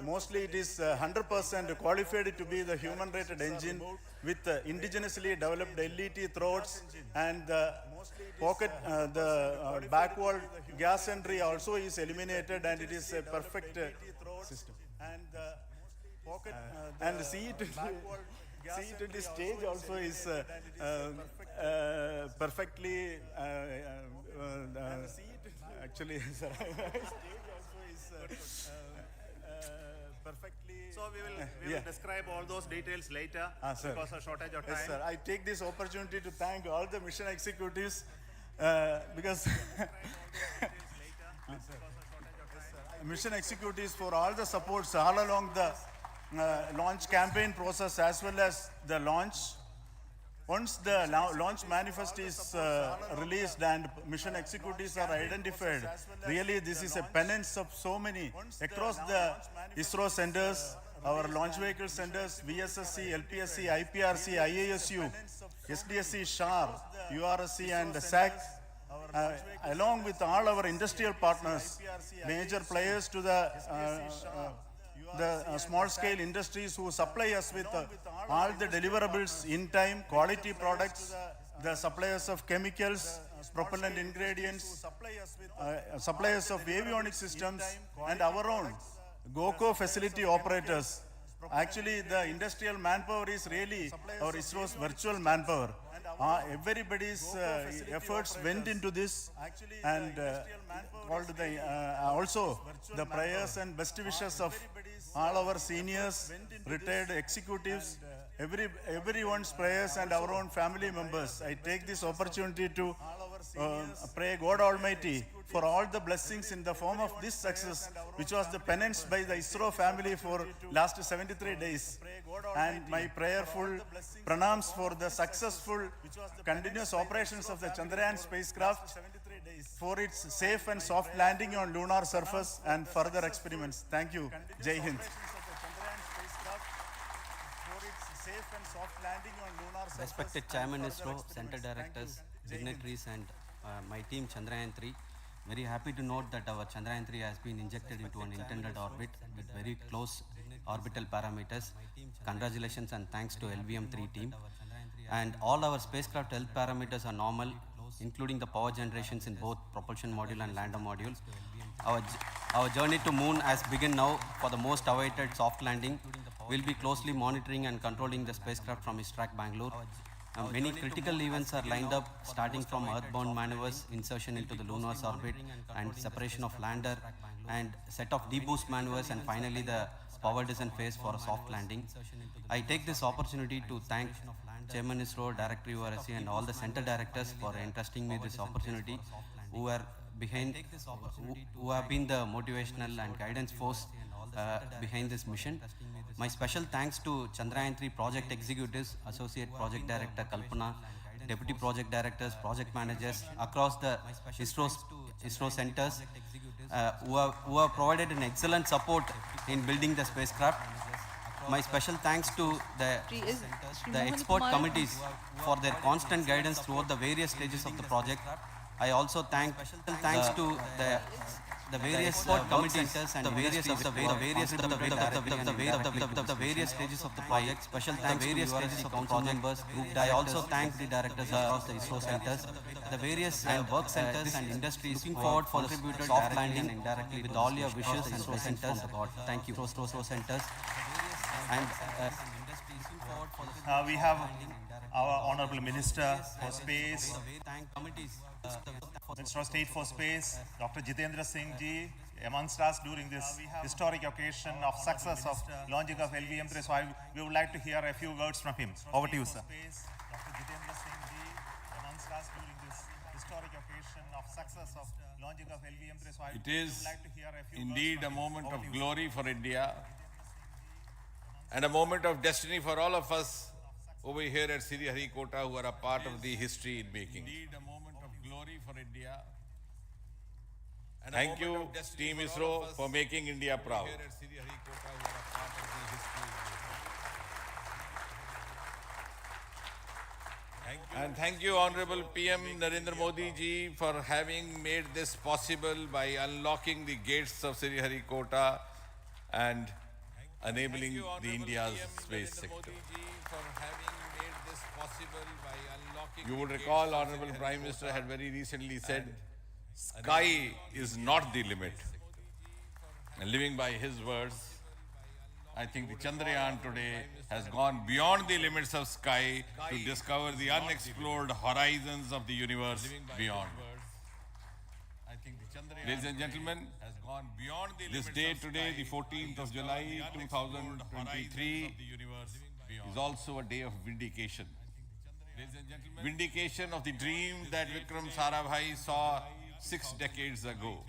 S10: mostly it is 100% qualified to be the human rated engine with indigenously developed LET throats, and the pocket, the backward gas entry also is eliminated, and it is a perfect system. And the C20 stage also is perfectly actually sir, perfectly.
S8: So we will describe all those details later because of shortage of time.
S10: Yes, sir. I take this opportunity to thank all the mission executives because mission executives for all the supports all along the launch campaign process as well as the launch. Once the launch manifest is released and mission executives are identified, really this is a penance of so many across the ISRO centers, our launch vehicle centers, VSSC, LPSC, IPRC, IASU, SDSC, SHAR, URSC and SAC, along with all our industrial partners, major players to the small-scale industries who supply us with all the deliverables in time, quality products, the suppliers of chemicals, propellant ingredients, suppliers of avionics systems, and our own GOCO facility operators. Actually, the industrial manpower is really our ISRO's virtual manpower. Everybody's efforts went into this, and also the prayers and best wishes of all our seniors, retired executives, everyone's prayers and our own family members. I take this opportunity to pray God Almighty for all the blessings in the form of this success, which was the penance by the ISRO family for last 73 days. And my prayerful pranams for the successful continuous operations of the Chandrayaan spacecraft, for its safe and soft landing on lunar surface and further experiments. Thank you. Jai Hind.
S11: Respected Chairman ISRO, Center Directors, dignitaries and my team Chandrayaan-3, very happy to note that our Chandrayaan-3 has been injected into an intended orbit with very close orbital parameters. Congratulations and thanks to LVM3 team. And all our spacecraft health parameters are normal, including the power generations in both propulsion module and lander module. Our journey to moon has begun now for the most awaited soft landing. We'll be closely monitoring and controlling the spacecraft from ISRAC Bangalore. Many critical events are lined up, starting from earthbound maneuvers, insertion into the lunar orbit, and separation of lander, and set of deboost maneuvers, and finally the power descent phase for a soft landing. I take this opportunity to thank Chairman ISRO, Director URSC, and all the center directors for entrusting me this opportunity, who have been the motivational and guidance force behind this mission. My special thanks to Chandrayaan-3 project executives, Associate Project Director Kalpana, Deputy Project Directors, Project Managers across the ISRO centers who have provided an excellent support in building the spacecraft. My special thanks to the expert committees for their constant guidance throughout the various stages of the project. I also thanks to the various expert committees and the various stages of the project. Special thanks to various stages of the project members. I also thank the directors across the ISRO centers, the various work centers and industries looking forward for the soft landing indirectly with all your wishes and ISRO centers. Thank you, ISRO centers. And
S8: we have our Honorable Minister for Space, Minister of State for Space, Dr. Jitendra Singh ji, amongst us during this historic occasion of success of launching of LVM3. So we would like to hear a few words from him. Over to you, sir. Dr. Jitendra Singh ji, amongst us during this historic occasion of success of launching of LVM3. So
S12: it is indeed a moment of glory for India and a moment of destiny for all of us over here at Sriharikota who are a part of the history in making. Indeed a moment of glory for India. Thank you, Team ISRO, for making India proud. And thank you, Honorable PM Narendra Modi ji, for having made this possible by unlocking the gates of Sriharikota and enabling the India's space sector. You would recall, Honorable Prime Minister had very recently said, sky is not the limit. And living by his words, I think the Chandrayaan today has gone beyond the limits of sky to discover the unexplored horizons of the universe beyond. Ladies and gentlemen, this day today, the 14th of July 2023, is also a day of vindication. Vindication of the dream that Vikram Sarabhai saw 6 decades ago.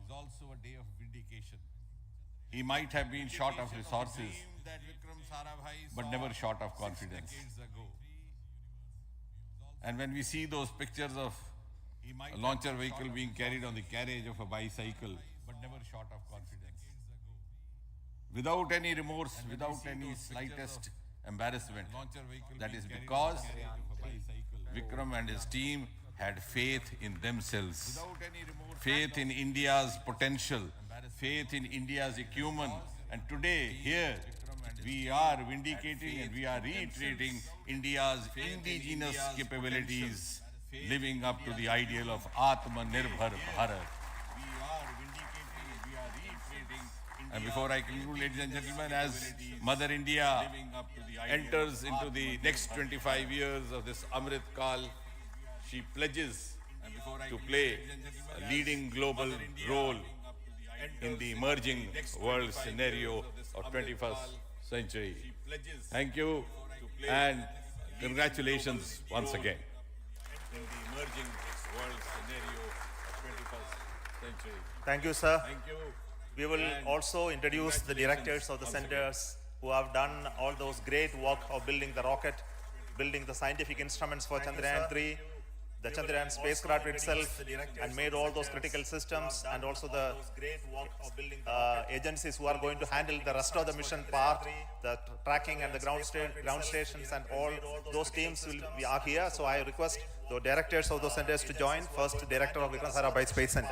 S12: Is also a day of vindication. He might have been short of resources, but never short of confidence. And when we see those pictures of a launcher vehicle being carried on the carriage of a bicycle, but never short of confidence, without any remorse, without any slightest embarrassment, that is because Vikram and his team had faith in themselves, faith in India's potential, faith in India's acumen. And today, here, we are vindicating and we are reiterating India's indigenous capabilities, living up to the ideal of Atmanirbhar Bharat. And before I conclude, ladies and gentlemen, as Mother India enters into the next 25 years of this Amrit Kal, she pledges to play a leading global role in the emerging world scenario of 21st century. Thank you and congratulations once again. In the emerging world scenario of 21st century.
S8: Thank you, sir.
S12: Thank you.
S8: We will also introduce the directors of the centers who have done all those great work of building the rocket, building the scientific instruments for Chandrayaan-3, the Chandrayaan spacecraft itself, and made all those critical systems, and also the agencies who are going to handle the rest of the mission part, the tracking and the ground stations, and all those teams are here. So I request the directors of those centers to join. First, Director of Vikram Sarabhai Space Center.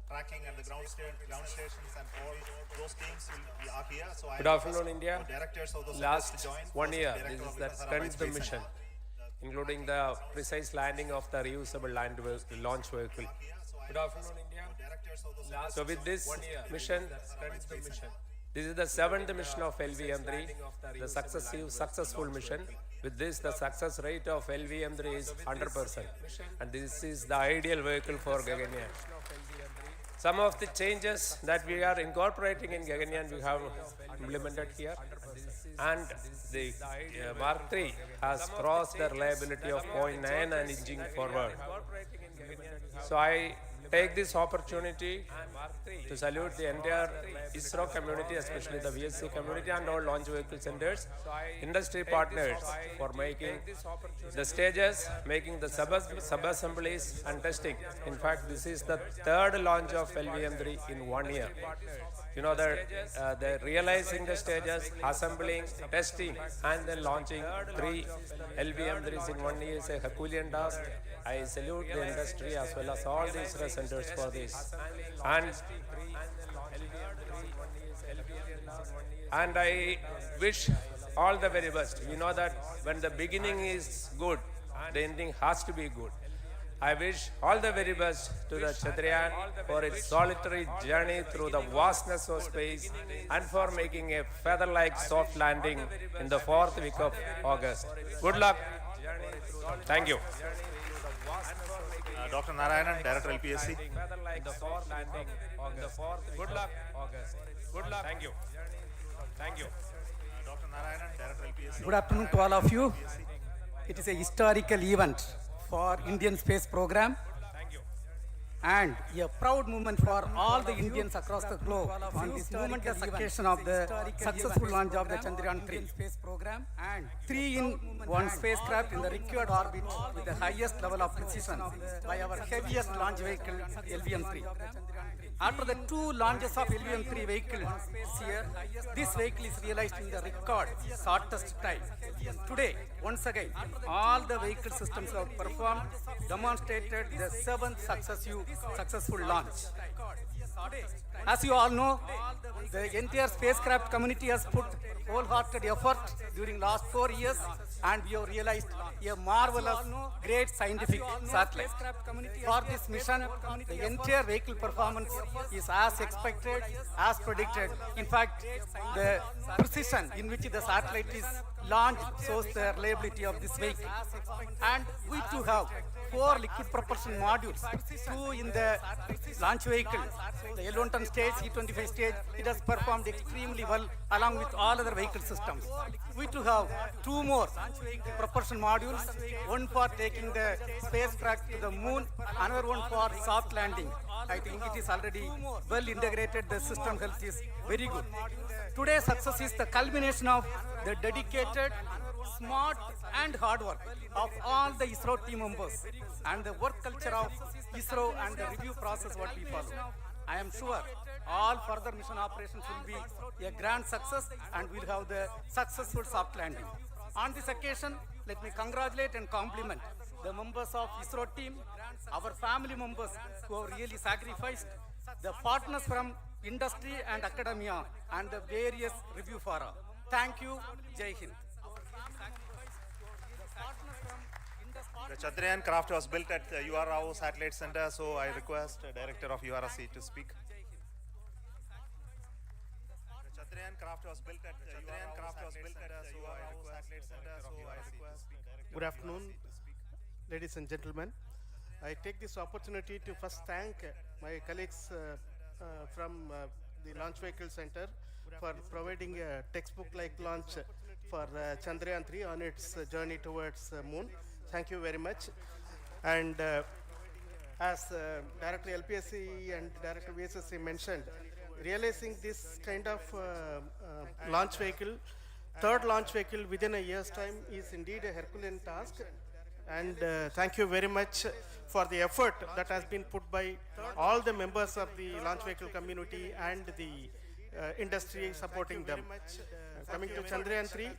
S8: Tracking and the ground stations and all those teams are here. So
S13: Good afternoon, India.
S8: Directors of those
S13: Last
S8: to join.
S13: 1 year,
S8: Director
S13: this is
S8: of
S13: the
S8: Vikram Sarabhai
S13: 10th
S8: Space
S13: mission,
S8: Center.
S13: including the precise landing of the reusable launch vehicle. Good afternoon, India. So with this mission, this is the 7th mission of LVM3, the successful mission. With this, the success rate of LVM3 is 100%, and this is the ideal vehicle for Gaganyaan. Some of the changes that we are incorporating in Gaganyaan we have implemented here, and the Mark III has crossed the reliability of 0.9 and inching forward. So I take this opportunity to salute the entire ISRO community, especially the VSC community and all launch vehicle centers, industry partners for making the stages, making the sub-assemblies and testing. In fact, this is the 3rd launch of LVM3 in 1 year. You know that they're realizing the stages, assembling, testing, and then launching 3 LVM3s in 1 year is a Herculean task. I salute the industry as well as all the ISRO centers for this. And I wish all the very best. We know that when the beginning is good, the ending has to be good. I wish all the very best to the Chandrayaan for its solitary journey through the vastness of space and for making a feather-like soft landing in the 4th week of August. Good luck. Thank you.
S8: Dr. Narayanan, Director LPSC.
S13: Good luck, August. Good luck. Thank you. Thank you.
S8: Dr. Narayanan, Director LPSC.
S14: Good afternoon to all of you. It is a historical event for Indian space program and a proud moment for all the Indians across the globe on this momentous occasion of the successful launch of the Chandrayaan-3 space program and 3-in-1 spacecraft in the required orbit with the highest level of precision by our heaviest launch vehicle LVM3. After the 2 launches of LVM3 vehicle this year, this vehicle is realized in the record shortest time. Today, once again, all the vehicle systems have performed, demonstrated the 7th successful launch. As you all know, the entire spacecraft community has put wholehearted effort during last 4 years, and we have realized a marvelous, great scientific satellite. For this mission, the entire vehicle performance is as expected, as predicted. In fact, the precision in which the satellite is launched shows the reliability of this vehicle. And we too have 4 liquid propulsion modules, 2 in the launch vehicle. The L110 stage, E25 stage, it has performed extremely well along with all other vehicle systems. We too have 2 more propulsion modules, one for taking the spacecraft to the moon, another one for soft landing. I think it is already well integrated, the system health is very good. Today's success is the culmination of the dedicated, smart and hard work of all the ISRO team members and the work culture of ISRO and the review process what we follow. I am sure all further mission operations will be a grand success and we'll have the successful soft landing. On this occasion, let me congratulate and compliment the members of ISRO team, our family members who have really sacrificed, the partners from industry and academia and the various review fora. Thank you. Jai Hind.
S8: The Chandrayaan craft was built at the URAO Satellite Center, so I request the Director of URC to speak. The Chandrayaan craft was built at the URAO Satellite Center, so I request
S15: Good afternoon, ladies and gentlemen. I take this opportunity to first thank my colleagues from the Launch Vehicle Center, for providing a textbook-like launch for Chandrayaan-3 on its journey towards Moon. Thank you very much. And as Director LPSC and Director VSSC mentioned, realizing this kind of launch vehicle, third launch vehicle within a year's time, is indeed a Herculean task. And thank you very much for the effort that has been put by all the members of the launch vehicle community and the industry supporting them. Coming to Chandrayaan-3,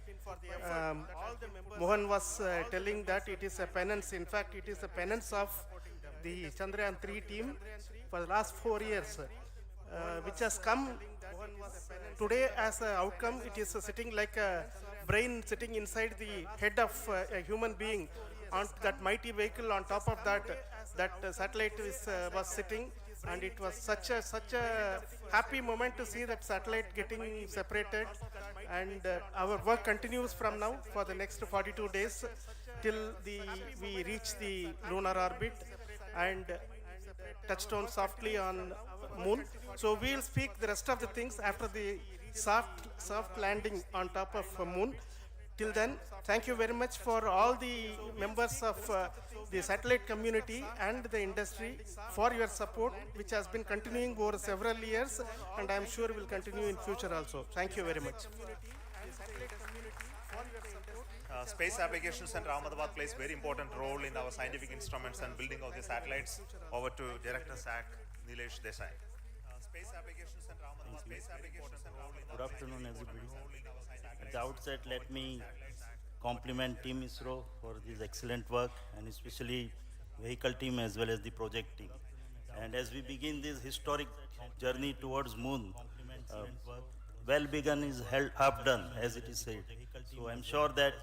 S15: Mohan was telling that it is a penance. In fact, it is a penance of the Chandrayaan-3 team for the last 4 years, which has come today as an outcome. It is sitting like a brain sitting inside the head of a human being on that mighty vehicle. On top of that, satellite was sitting, and it was such a happy moment to see that satellite getting separated. And our work continues from now for the next 42 days till we reach the lunar orbit and touchdown softly on Moon. So we'll speak the rest of the things after the soft landing on top of Moon. Till then, thank you very much for all the members of the satellite community and the industry for your support, which has been continuing over several years, and I am sure will continue in future also. Thank you very much.
S8: Space Application Center Ahmedabad plays very important role in our scientific instruments and building of the satellites. Over to Director SAC, Nilesh Desai. Space Application Center Ahmedabad.
S16: Good afternoon, everybody. At the outset, let me compliment Team ISRO for this excellent work, and especially vehicle team as well as the project team. And as we begin this historic journey towards Moon, well begun is half done, as it is said. So I'm sure that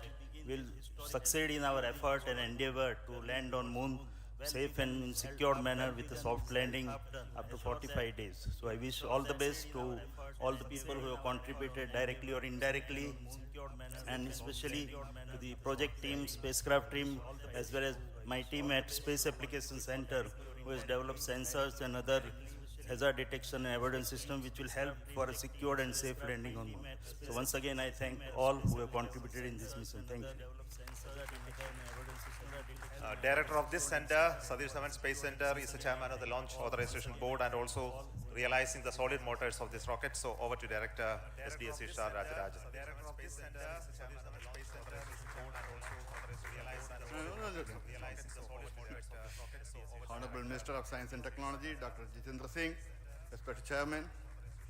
S16: we'll succeed in our effort and endeavor to land on Moon safe and in secured manner with a soft landing after 45 days. So I wish all the best to all the people who have contributed directly or indirectly, and especially to the project team, spacecraft team, as well as my team at Space Application Center, who has developed sensors and other hazard detection and avoidance system which will help for a secured and safe landing on Moon. So once again, I thank all who have contributed in this mission. Thank you.
S8: Director of this center, Satish Dhawan Space Center, is the chairman of the Launch Authorization Board and also realizing the solid motors of this rocket. So over to Director SDSC SHAR Rajarajan. Director of this center, chairman of the Space Center, is the board and also realizing the solid motors of this rocket. So
S10: Honorable Minister of Science and Technology, Dr. Jitendra Singh, respected Chairman,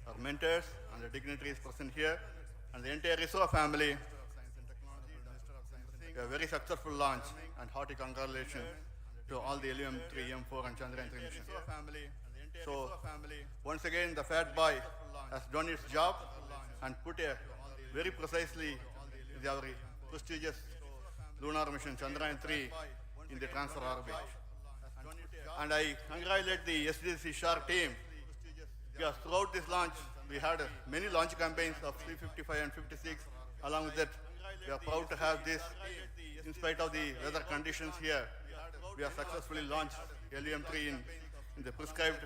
S10: our mentors and the dignitaries present here, and the entire ISRO family. A very successful launch, and hearty congratulations to all the LVM3-M4 and Chandrayaan-3 missions. So, once again, the Fat Boy has done its job and put a very precisely our prestigious lunar mission Chandrayaan-3 in the transfer orbit. And I congratulate the SDSC SHAR team, because throughout this launch, we had many launch campaigns of 355 and 56. Along with that, we are proud to have this. In spite of the weather conditions here, we have successfully launched LVM3 in the prescribed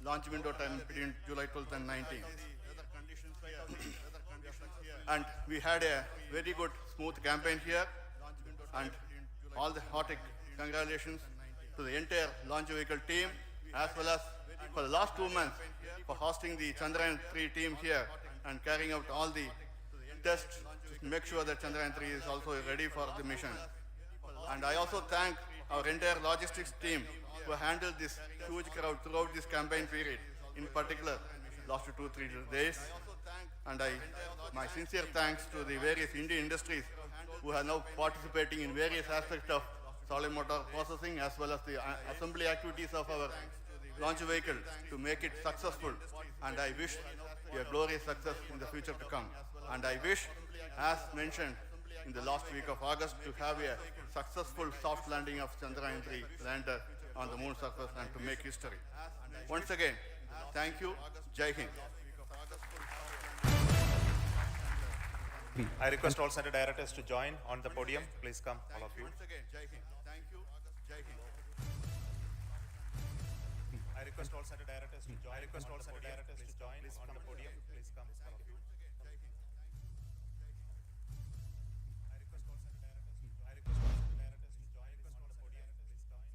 S10: launch window time between July 12th and 19th. And we had a very good, smooth campaign here, and all the hearty congratulations to the entire launch vehicle team, as well as for the last 2 months for hosting the Chandrayaan-3 team here and carrying out all the tests to make sure that Chandrayaan-3 is also ready for the mission. And I also thank our entire logistics team who handled this huge crowd throughout this campaign period, in particular last 2-3 days. And my sincere thanks to the various Indian industries who are now participating in various aspects of solid motor processing as well as the assembly activities of our launch vehicle to make it successful. And I wish a glorious success in the future to come. And I wish, as mentioned in the last week of August, to have a successful soft landing of Chandrayaan-3 lander on the Moon surface and to make history. Once again, thank you. Jai Hind.
S8: I request all center directors to join on the podium. Please come, all of you.
S10: Once again, Jai Hind. Thank you. Jai Hind.
S8: I request all center directors directors to join. I request all center directors to join on the podium. Please come, all of you. I request all center directors to join. I request all center directors to join on the podium. Please come on the podium. Please come.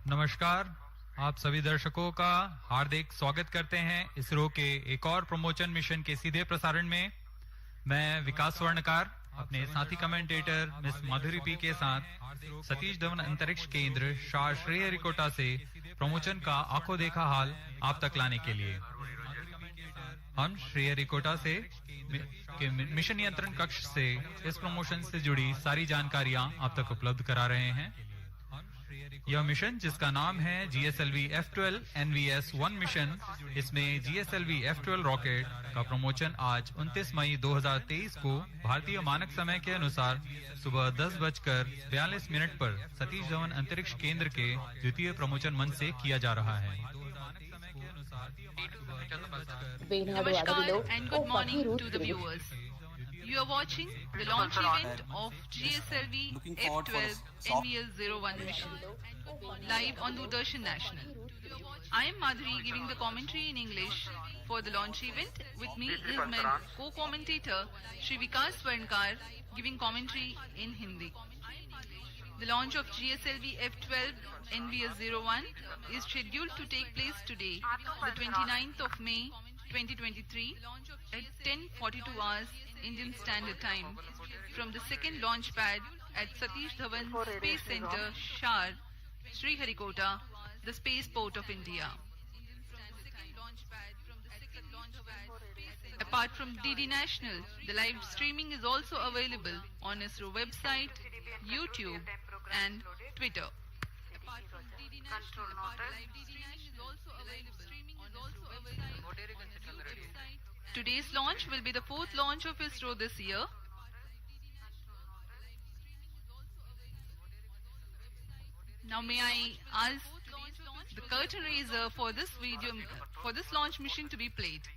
S6: नमस्कार, आप सभी दर्शकों का हार्दिक स्वागत करते हैं इसरो के एक और प्रमोशन मिशन के सीधे प्रसारण में। मैं विकास स्वर्णकार अपने साथी कमेंटेटर मिस माधुरी पी के साथ सतीश धवन अंतरिक्ष केंद्र शार श्रीहरिकोटा से प्रमोशन का आंखों देखा हाल आप तक लाने के लिए हम श्रीहरिकोटा से मिशन नियंत्रण कक्ष से इस प्रमोशन से जुड़ी सारी जानकारियां आप तक उपलब्ध करा रहे हैं। यह मिशन जिसका नाम है GSLV F12 NVS-1 मिशन, इसमें GSLV F12 रॉकेट का प्रमोशन आज 29 मई 2023 को भारतीय मानक समय के अनुसार सुबह 10:42 पर सतीश धवन अंतरिक्ष केंद्र के द्वितीय प्रमोशन मंच से किया जा रहा है।
S3: Namaskar and good morning to the viewers. You are watching the launch event of GSLV F12 NVS-01 mission live on Doordarshan National. I am Madhuri giving the commentary in English for the launch event. With me is my co-commentator Shri Vikas Swarnkar giving commentary in Hindi. The launch of GSLV F12 NVS-01 is scheduled to take place today, the 29th of May 2023 at 10:42 hours Indian Standard Time from the second launch pad at Satish Dhawan Space Center, SHAR, Sriharikota, the spaceport of India. Apart from DD National, the live streaming is also available on ISRO website, YouTube and Twitter. Apart from DD National, live streaming is also available on ISRO website. Today's launch will be the fourth launch of ISRO this year. Now may I ask the curtain raiser for this launch mission to be played.